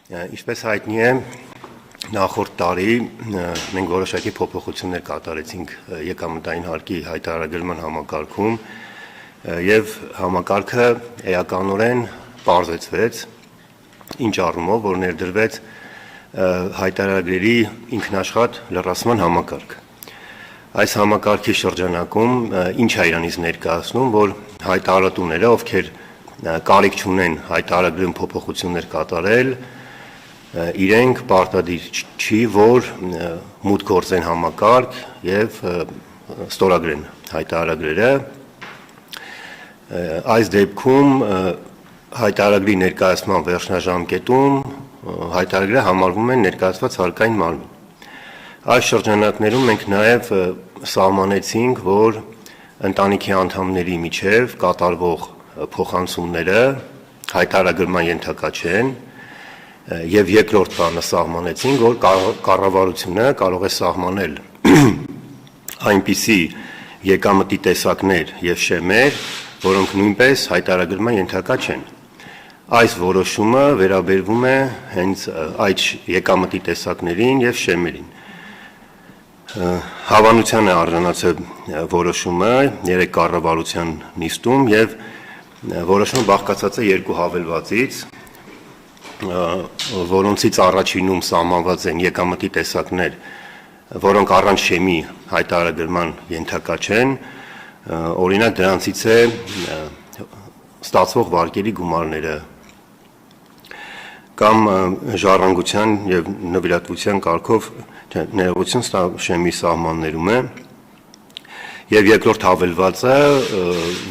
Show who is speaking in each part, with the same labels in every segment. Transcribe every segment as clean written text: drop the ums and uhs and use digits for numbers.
Speaker 1: Ինչպես հայտնի է, նախորդ տարի մենք որոշակի փոփոխություններ կատարեցինք եկամտային հարկի հայտարարագրման համակարգում եւ համակարգը էականորեն պարզեցվեց, ինչ առումով, որ ներդրվեց հայտարարագրերի ինքնաշխատ լրացման համակարգ։ Այս համակարգի շրջանակում ինչ է իրանից ներկայացնում, որ հայտարարատուները, ովքեր կարիք չունեն հայտարարագրում փոփոխություններ կատարել, իրենք պարտադիր չի, որ մուտք գործեն համակարգ եւ ստորագրեն հայտարարագրերը։ Այս դեպքում հայտարարագրի ներկայացման վերջնաժամկետում հայտարարագրը համարվում է ներկայացված հարկային մարմին։ Այս շրջանակներում մենք նաեւ սահմանեցինք, որ ընտանիքի անդամների միջև կատարվող փոխանցումները հայտարարագրման ենթակա չեն եւ երկրորդ բանը սահմանեցինք, որ կառավարությունը կարող է սահմանել այնպիսի եկամտի տեսակներ եւ շեմեր, որոնք նույնպես հայտարարագրման ենթակա չեն։ Այս որոշումը վերաբերվում է հենց այդ եկամտի տեսակներին եւ շեմերին։ Հավանության է արժանացել որոշումը 3 կառավարության նիստում եւ որոշումը բաղկացած է 2 հավելվածից, որոնցից առաջինում սահմանված են եկամտի տեսակներ, որոնք առանց շեմի հայտարարագրման ենթակա չեն, օրինակ դրանցից է ստացվող վարկերի գումարները կամ ժառանգության եւ նվիրատվության կարգով ներողություն շեմի սահմաններում է եւ երկրորդ հավելվածը,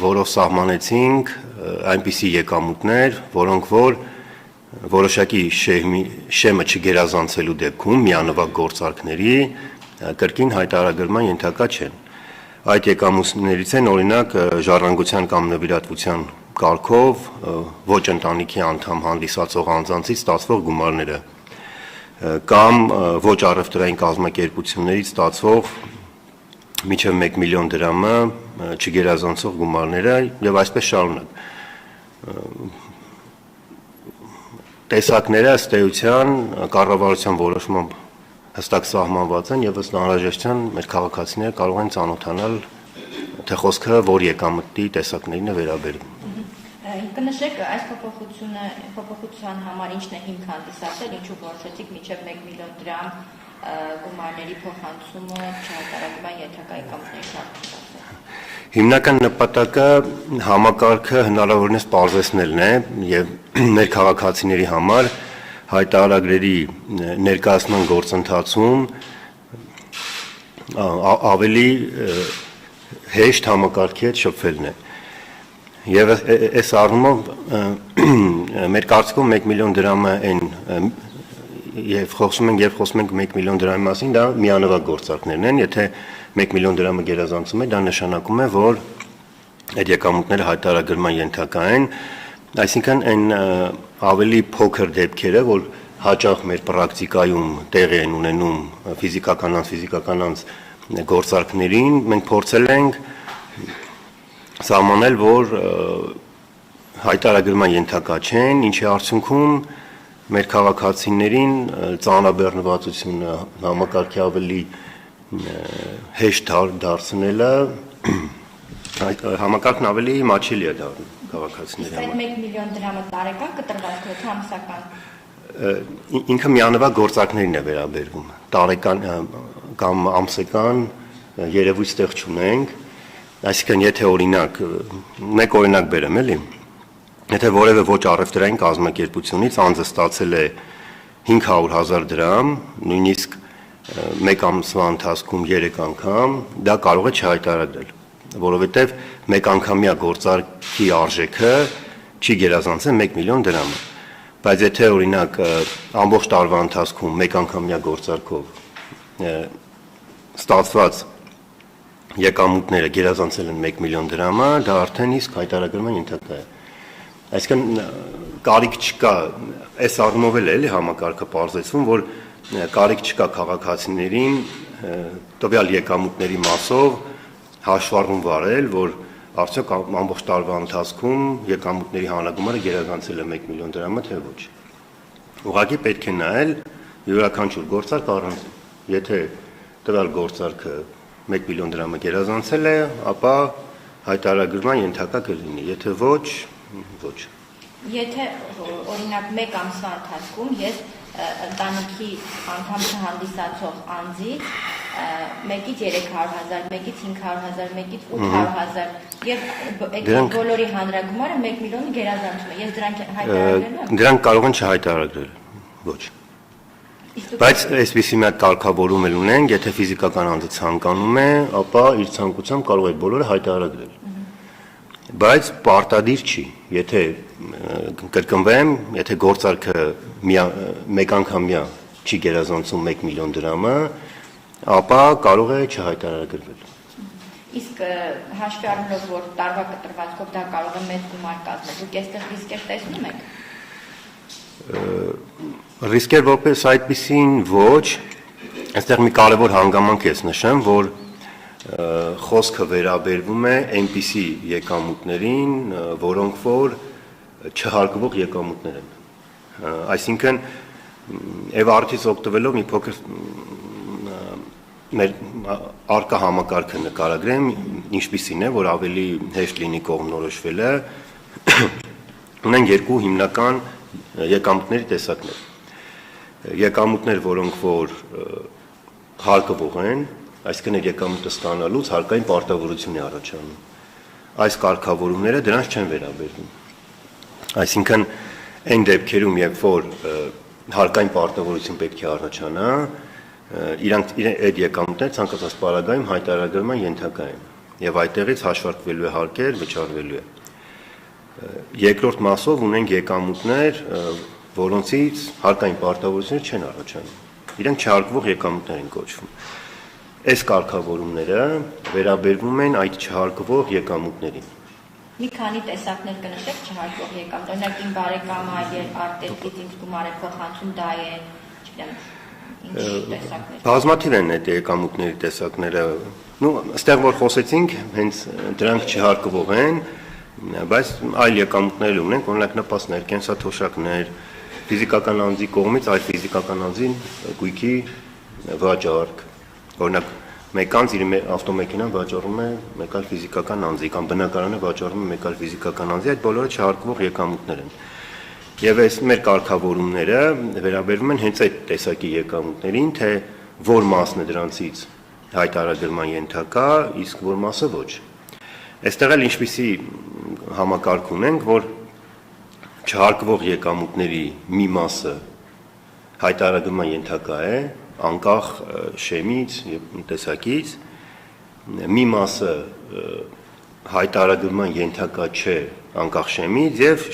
Speaker 1: որով սահմանեցինք այնպիսի եկամուտներ, որոնք որ որոշակի շեմը չգերազանցելու դեպքում միանվագ գործարքների կրկին հայտարարագրման ենթակա չեն։ Այդ եկամուտներից են օրինակ ժառանգության կամ նվիրատվության կարգով ոչ ընտանիքի անդամ հանդիսացող անձանցից ստացվող գումարները կամ ոչ առևտրային կազմակերպություններից ստացվող մինչև 1 միլիոն դրամը չգերազանցող գումարները եւ այսպես շարունակ։ Տեսակները ըստ էության կառավարության որոշմամբ հստակ սահմանված են եւ ըստ անհրաժեշտության մեր քաղաքացիները կարող են ծանոթանալ, թե խոսքը որ եկամտի տեսակներին է վերաբերում։
Speaker 2: Կնշեք այս փոփոխության համար ինչն է հիմք հանդիսացել, ինչու որոշեցիք մինչև 1 միլիոն դրամ գումարների փոխանցումը չհայտարարման ենթակա եկամուտների շարքին։
Speaker 1: Հիմնական նպատակը համակարգը հնարավորինս պարզեցնելն է եւ մեր քաղաքացիների համար հայտարարագրերի ներկայացման գործընթացում ավելի հեշտ համակարգի հետ շփվելն է։ Եվ այս առումով մեր կարծիքով 1 միլիոն դրամը այն եւ խոսում ենք 1 միլիոն դրամի մասին, դա միանվագ գործարքներն են, եթե 1 միլիոն դրամը գերազանցում է, դա նշանակում է, որ այդ եկամուտները հայտարարագրման ենթակա են, այսինքն այն ավելի փոքր դեպքերը, որ հաճախ մեր պրակտիկայում տեղի են ունենում ֆիզիկական անձ գործարքներին, մենք փորձել ենք սահմանել, որ հայտարարագրման ենթակա չեն, ինչի արդյունքում մեր քաղաքացիներին ծանրաբեռնվածությունը համակարգի ավելի հեշտ դարձնելը համակարգն ավելի մաչելի է դառնում քաղաքացիների համար։
Speaker 2: Այդ 1 միլիոն դրամը տարեկան կտրված թե ամսական։
Speaker 1: Ինքը միանվագ գործարքներին է վերաբերվում։ Տարեկան կամ ամսական երևույթ ստեղ չունենք, այսինքն եթե օրինակ մեկ օրինակ բերեմ, էլի, եթե որևէ ոչ առևտրային կազմակերպությունից անձը ստացել է 500,000 դրամ, նույնիսկ մեկ ամսվա ընթացքում 3 անգամ, դա կարող է չհայտարարել, որովհետև մեկ անգամյա գործարքի արժեքը չի գերազանցել 1 միլիոն դրամը։ Բայց եթե օրինակ ամբողջ տարվա ընթացքում մեկ անգամյա գործարքով ստացված եկամուտները գերազանցել են 1 միլիոն դրամը, դա արդեն իսկ հայտարարագրման ենթակա է։ Այսինքն կարիք չկա, այս առումով էլ էլի համակարգը պարզեցվում, որ կարիք չկա քաղաքացիներին տվյալ եկամուտների մասով հաշվառում վարել, որ արդյոք ամբողջ տարվա ընթացքում եկամուտների հանրագումարը գերազանցել է 1 միլիոն դրամը, թե ոչ։ Ուղղակի պետք է նայել յուրաքանչյուր գործարք առանձին։ Եթե տվյալ գործարքը 1 միլիոն դրամը գերազանցել է, ապա հայտարարագրման ենթակա կլինի, եթե ոչ, ոչ։
Speaker 2: Եթե օրինակ 1 ամսվա ընթացքում ես ընտանիքի անդամ չհանդիսացող անձից 1-ից 300,000, 1-ից 500,000, 1-ից 800,000 եւ բոլորի հանրագումարը 1 միլիոնի գերազանցում է։ Ես դրանք հայտարարելու եմ։
Speaker 1: Դրանք կարող են չհայտարարել, ոչ։ Բայց այսպիսի մի հատ կարգավորում էլ ունենք, եթե ֆիզիկական անձը ցանկանում է, ապա իր ցանկությամբ կարող է բոլորը հայտարարել։ Բայց պարտադիր չի, եթե կրկնվեմ, եթե գործարքը մեկանգամյա չի գերազանցում 1 միլիոն դրամը, ապա կարող է չհայտարարվել։
Speaker 2: Իսկ հաշվի առնելով, որ տարվա կտրվածքով դա կարող է մեծ գումար կազմել, դուք այստեղ ռիսկեր տեսնում եք։
Speaker 1: Ռիսկեր որպես այդպիսին ոչ, այստեղ մի կարևոր հանգամանք ես նշեմ, որ խոսքը վերաբերվում է այնպիսի եկամուտներին, որոնք որ չհարկվող եկամուտներ են։ Այսինքն եւ արդից օգտվելով մի փոքր մեր արկա համակարգը նկարագրեմ, ինչպիսին է, որ ավելի հեշտ լինի կողմնորոշվելը, ունենք երկու հիմնական եկամուտների տեսակներ։ Եկամուտներ, որոնք որ հարկվող են, այսինքն եկամուտը ստանալուց հարկային պարտավորություն է առաջանում։ Այս կարգավորումները դրանց չեն վերաբերվում։ Այսինքն այն դեպքերում, երբ որ հարկային պարտավորություն պետք է առաջանա, իրանք այդ եկամուտները ցանկացած պարագայում հայտարարման ենթակա են եւ այդտեղից հաշվարկվելու է հարկեր, վճարվելու է։ Երկրորդ մասով ունենք եկամուտներ, որոնցից հարկային պարտավորություններ չեն առաջանում։ Իրենք չհարկվող եկամուտներ են կոչվում։ Այս կարգավորումները վերաբերվում են այդ չհարկվող եկամուտներին։
Speaker 2: Մի քանի տեսակներ կնշեք չհարկվող եկամուտ, օրինակ իմ բարեկամը այլ արտերկրից ինձ գումար է փոխանցում, դա է, չգիտեմ, ինչ տեսակներ։
Speaker 1: Բազմաթիվ են այդ եկամուտների տեսակները։ Այստեղ որ խոսեցինք, հենց դրանք չհարկվող են, բայց այլ եկամուտներ ունենք, օրինակ նպաստներ, կենսաթոշակներ, ֆիզիկական անձի կողմից այլ ֆիզիկական անձին գույքի վաճառք, օրինակ մեկ անձ իր ավտոմեքենան վաճառում է մեկ այլ ֆիզիկական անձի կամ բնակարանը վաճառում է մեկ այլ ֆիզիկական անձի, այդ բոլորը չհարկվող եկամուտներ են։ Եվ այս մեր կարգավորումները վերաբերվում են հենց այդ տեսակի եկամուտներին, թե որ մասն է դրանցից հայտարարման ենթակա, իսկ որ մասը ոչ։ Այստեղ էլ ինչպիսի համակարգ ունենք, որ չհարկվող եկամուտների մի մասը հայտարարման ենթակա է, անկախ շեմից եւ տեսակից, մի մասը հայտարարման ենթակա չէ, անկախ շեմից եւ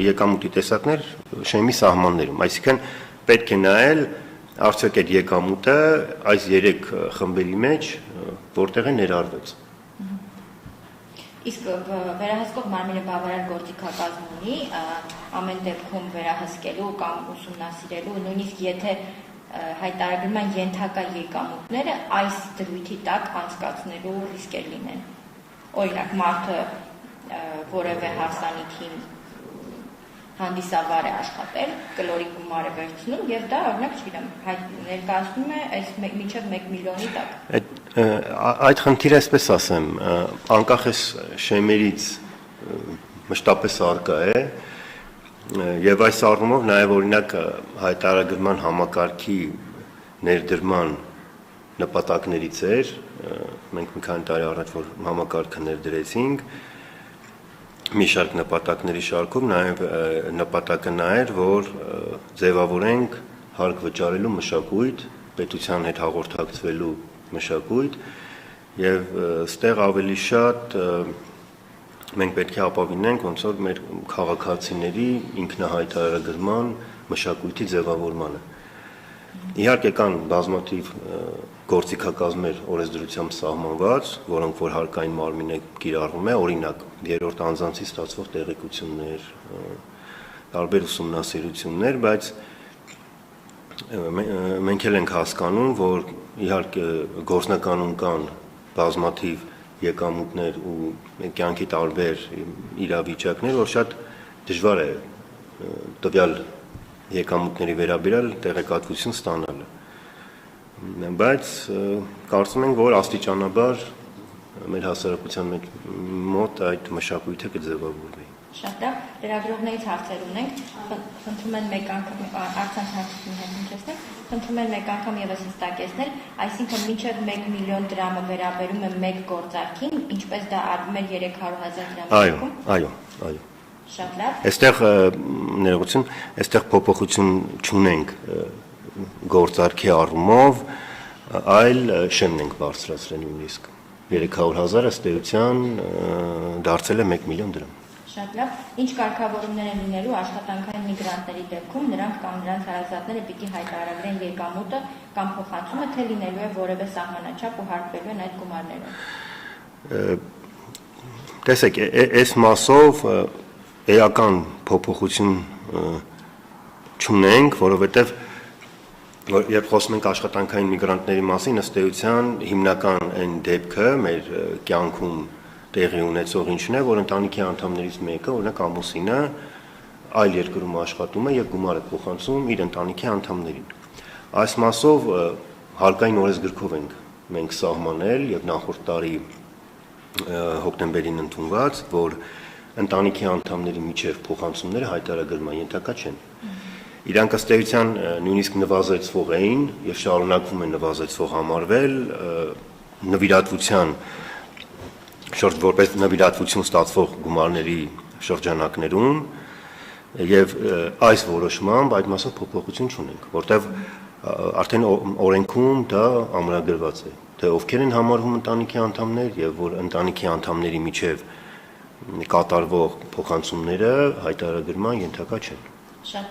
Speaker 1: եկամուտի տեսակներ շեմի սահմաններում։ Այսինքն պետք է նայել արդյոք այդ եկամուտը այս 3 խմբերի մեջ որտեղ է ներառված։
Speaker 2: Իսկ վերահսկող մարմինը բավարար գործիքակազմ ունի, ամեն դեպքում վերահսկելու կամ ուսումնասիրելու, նույնիսկ եթե հայտարարման ենթակա եկամուտները այս դրույթի տակ անցկացնելու ռիսկեր լինեն։ Օրինակ մարդը որևէ հարսանիքին հանդիսավար է աշխատել, կլորի գումար է վերցնում եւ դա օրինակ, չգիտեմ, ներկայացնում է այս մինչեւ 1 միլիոնի տակ։
Speaker 1: Այդ խնդիրը այսպես ասեմ, անկախ էս շեմերից մշտապես արկա է եւ այս առումով նաեւ օրինակ հայտարարման համակարգի ներդրման նպատակներից էր, մենք մի քանի տարի առաջ որ համակարգը ներդրեցինք, մի շարք նպատակների շարքում նաև նպատակը նա էր, որ ձևավորենք հարկ վճարելու մշակույթ, պետության հետ հաղորդակցվելու մշակույթ եւ ստեղ ավելի շատ մենք պետք է ապավինենք ոնց որ մեր քաղաքացիների ինքնահայտարարման մշակույթի ձևավորմանը։ Իհարկե կան բազմաթիվ գործիքակազմեր օրենսդրությամբ սահմանված, որոնք որ հարկային մարմինը կիրառվում է, օրինակ երրորդ անձանցի ստացվող տեղեկություններ, տարբեր ուսումնասիրություններ, բայց մենք էլ ենք հասկանում, որ իհարկե գործնականում կան բազմաթիվ եկամուտներ ու կյանքի տարբեր իրավիճակներ, որ շատ դժվար է տվյալ եկամուտների վերաբերյալ տեղեկատվություն ստանալը։ Բայց կարծում ենք, որ աստիճանաբար մեր հասարակության մոտ այդ մշակույթը կձևավորվի։
Speaker 2: Շատ լավ, լրագրողներից հարցեր ունենք, խնդրում են մեկ անգամ առցանց հարցին հնչեցնել, խնդրում են մեկ անգամ եւս հստակեցնել, այսինքն մինչև 1 միլիոն դրամը վերաբերում է մեկ գործարքին, ինչպես դա արվում էր 300,000 դրամի։
Speaker 1: Այո։
Speaker 2: Շատ լավ։
Speaker 1: Այստեղ ներողություն, այստեղ փոփոխություն չունենք գործարքի առումով, այլ շեմն ենք բարձրացրել նույնիսկ 300,000 ըստ էության դարձել է 1 միլիոն դրամ։
Speaker 2: Շատ լավ։ Ինչ կարգավորումներ են լինելու աշխատանքային միգրանտների դեպքում, նրանք կամ նրանց հարազատները պիտի հայտարարեն եկամուտը կամ փոխանցումը, թե լինելու է որևէ սահմանաչափ ու հարկվելու են այդ գումարները։
Speaker 1: Տեսեք, այս մասով էական փոփոխություն չունենք, որովհետև երբ խոսում ենք աշխատանքային միգրանտների մասին, ըստ էության հիմնական այն դեպքը մեր կյանքում տեղի ունեցող ինչն է, որ ընտանիքի անդամներից մեկը, օրինակ ամուսինը, այլ երկրում աշխատում է եւ գումար է փոխանցում իր ընտանիքի անդամներին։ Այս մասով հարկային օրենսգրքով ենք մենք սահմանել եւ նախորդ տարի հոկտեմբերին ընդունված, որ ընտանիքի անդամների միջև փոխանցումները հայտարարագրման ենթակա չեն։ Իրանք ըստ էության նույնիսկ նվազեցվող էին եւ շարունակվում են նվազեցվող համարվել նվիրատվության շուրջ որպես նվիրատվություն ստացվող գումարների շրջանակներում եւ այս որոշմամբ այդ մասով փոփոխություն չունենք, որտեվ արդեն օրենքում դա ամրագրված է, թե ովքեր են համարվում ընտանիքի անդամներ եւ որ ընտանիքի անդամների միջև կատարվող փոխանցումները հայտարարագրման ենթակա չեն։
Speaker 2: Շատ